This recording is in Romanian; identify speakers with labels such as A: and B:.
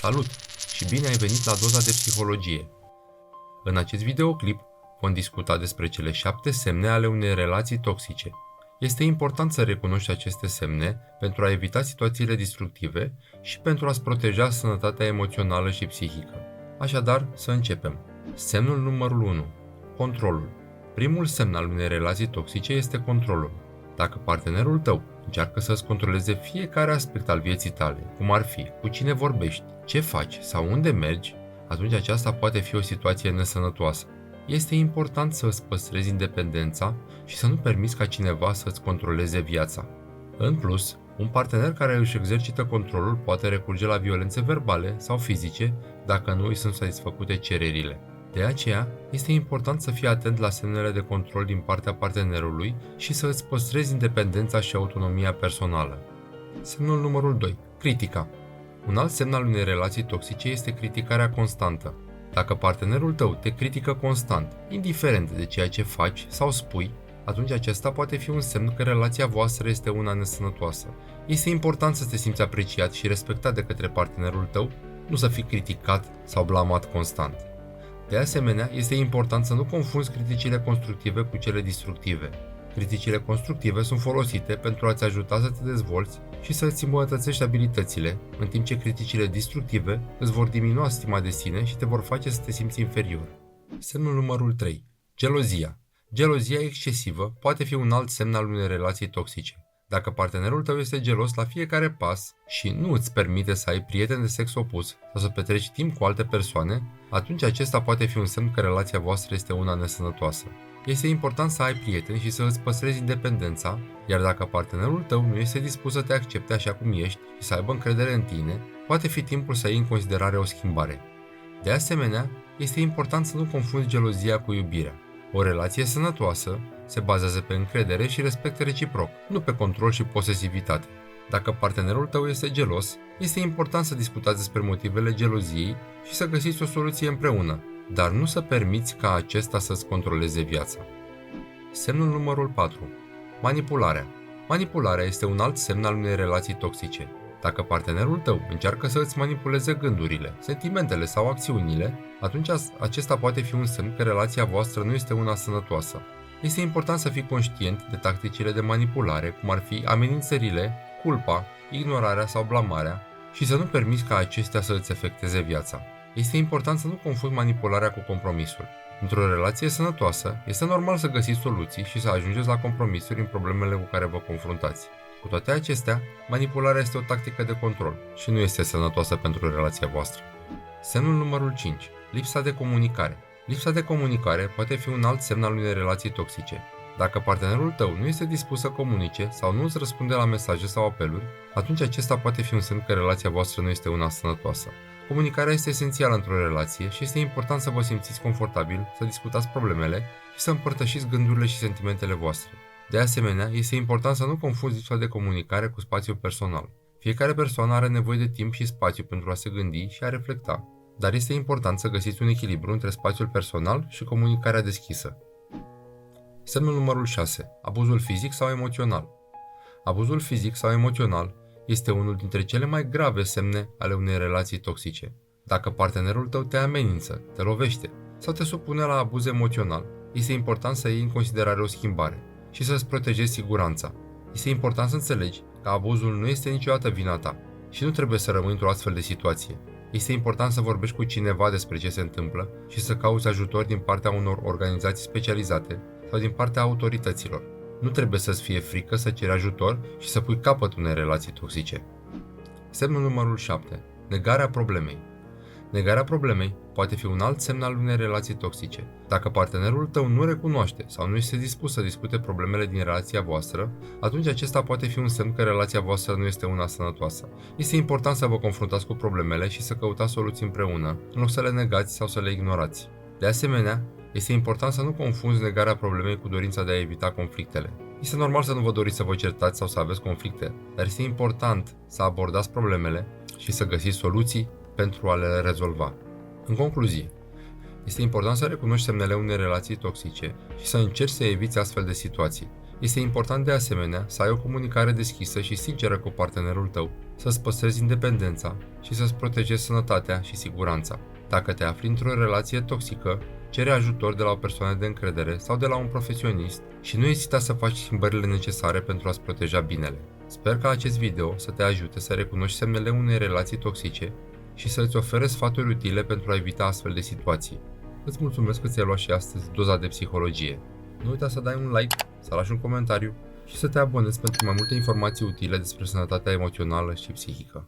A: Salut și bine ai venit la Doza de Psihologie! În acest videoclip vom discuta despre cele 7 semne ale unei relații toxice. Este important să recunoști aceste semne pentru a evita situațiile destructive și pentru a-ți proteja sănătatea emoțională și psihică. Așadar, să începem. Semnul numărul 1. Controlul. Primul semn al unei relații toxice este controlul. Dacă partenerul tău încearcă să-ți controleze fiecare aspect al vieții tale, cum ar fi cu cine vorbești, ce faci sau unde mergi, atunci aceasta poate fi o situație nesănătoasă. Este important să îți păstrezi independența și să nu permiți ca cineva să-ți controleze viața. În plus, un partener care își exercită controlul poate recurge la violențe verbale sau fizice dacă nu îi sunt satisfăcute cererile. De aceea, este important să fii atent la semnele de control din partea partenerului și să îți păstrezi independența și autonomia personală. Semnul numărul 2. Critica. Un alt semn al unei relații toxice este criticarea constantă. Dacă partenerul tău te critică constant, indiferent de ceea ce faci sau spui, atunci acesta poate fi un semn că relația voastră este una nesănătoasă. Este important să te simți apreciat și respectat de către partenerul tău, nu să fii criticat sau blamat constant. De asemenea, este important să nu confunzi criticile constructive cu cele destructive. Criticile constructive sunt folosite pentru a-ți ajuta să te dezvolți și să îți îmbunătățești abilitățile, în timp ce criticile destructive îți vor diminua stima de sine și te vor face să te simți inferior. Semnul numărul 3. Gelozia. Gelozia excesivă poate fi un alt semn al unei relații toxice. Dacă partenerul tău este gelos la fiecare pas și nu îți permite să ai prieteni de sex opus sau să petreci timp cu alte persoane, atunci acesta poate fi un semn că relația voastră este una nesănătoasă. Este important să ai prieteni și să îți păstrezi independența, iar dacă partenerul tău nu este dispus să te accepte așa cum ești și să aibă încredere în tine, poate fi timpul să iei în considerare o schimbare. De asemenea, este important să nu confunzi gelozia cu iubirea. O relație sănătoasă se bazează pe încredere și respect reciproc, nu pe control și posesivitate. Dacă partenerul tău este gelos, este important să discutați despre motivele geloziei și să găsiți o soluție împreună, dar nu să permiți ca acesta să-ți controleze viața. Semnul numărul 4. Manipularea. Manipularea este un alt semn al unei relații toxice. Dacă partenerul tău încearcă să îți manipuleze gândurile, sentimentele sau acțiunile, atunci acesta poate fi un semn că relația voastră nu este una sănătoasă. Este important să fii conștient de tacticile de manipulare, cum ar fi amenințările, culpa, ignorarea sau blamarea, și să nu permiți ca acestea să îți afecteze viața. Este important să nu confunzi manipularea cu compromisul. Într-o relație sănătoasă, este normal să găsiți soluții și să ajungeți la compromisuri în problemele cu care vă confruntați. Cu toate acestea, manipularea este o tactică de control și nu este sănătoasă pentru relația voastră. Semnul numărul 5. Lipsa de comunicare. Lipsa de comunicare poate fi un alt semn al unei relații toxice. Dacă partenerul tău nu este dispus să comunice sau nu îți răspunde la mesaje sau apeluri, atunci acesta poate fi un semn că relația voastră nu este una sănătoasă. Comunicarea este esențială într-o relație și este important să vă simțiți confortabil, să discutați problemele și să împărtășiți gândurile și sentimentele voastre. De asemenea, este important să nu confunzi lipsa de comunicare cu spațiul personal. Fiecare persoană are nevoie de timp și spațiu pentru a se gândi și a reflecta, dar este important să găsiți un echilibru între spațiul personal și comunicarea deschisă. Semnul numărul 6. Abuzul fizic sau emoțional. Abuzul fizic sau emoțional este unul dintre cele mai grave semne ale unei relații toxice. Dacă partenerul tău te amenință, te lovește sau te supune la abuz emoțional, este important să iei în considerare o schimbare și să-ți protejezi siguranța. Este important să înțelegi că abuzul nu este niciodată vina ta și nu trebuie să rămâi într-o astfel de situație. Este important să vorbești cu cineva despre ce se întâmplă și să cauți ajutor din partea unor organizații specializate sau din partea autorităților. Nu trebuie să-ți fie frică să ceri ajutor și să pui capăt unei relații toxice. Semnul numărul 7. Negarea problemei. Negarea problemei poate fi un alt semn al unei relații toxice. Dacă partenerul tău nu recunoaște sau nu este dispus să discute problemele din relația voastră, atunci acesta poate fi un semn că relația voastră nu este una sănătoasă. Este important să vă confruntați cu problemele și să căutați soluții împreună, în loc să le negați sau să le ignorați. De asemenea, este important să nu confunzi negarea problemei cu dorința de a evita conflictele. Este normal să nu vă doriți să vă certați sau să aveți conflicte, dar este important să abordați problemele și să găsiți soluții pentru a le rezolva. În concluzie, este important să recunoști semnele unei relații toxice și să încerci să eviți astfel de situații. Este important de asemenea să ai o comunicare deschisă și sinceră cu partenerul tău, să-ți păstrezi independența și să-ți protejezi sănătatea și siguranța. Dacă te afli într-o relație toxică, cere ajutor de la o persoană de încredere sau de la un profesionist și nu ezita să faci schimbările necesare pentru a-ți proteja binele. Sper că acest video să te ajute să recunoști semnele unei relații toxice și să îți ofere sfaturi utile pentru a evita astfel de situații. Îți mulțumesc că ți-ai luat și astăzi doza de psihologie. Nu uita să dai un like, să lași un comentariu și să te abonezi pentru mai multe informații utile despre sănătatea emoțională și psihică.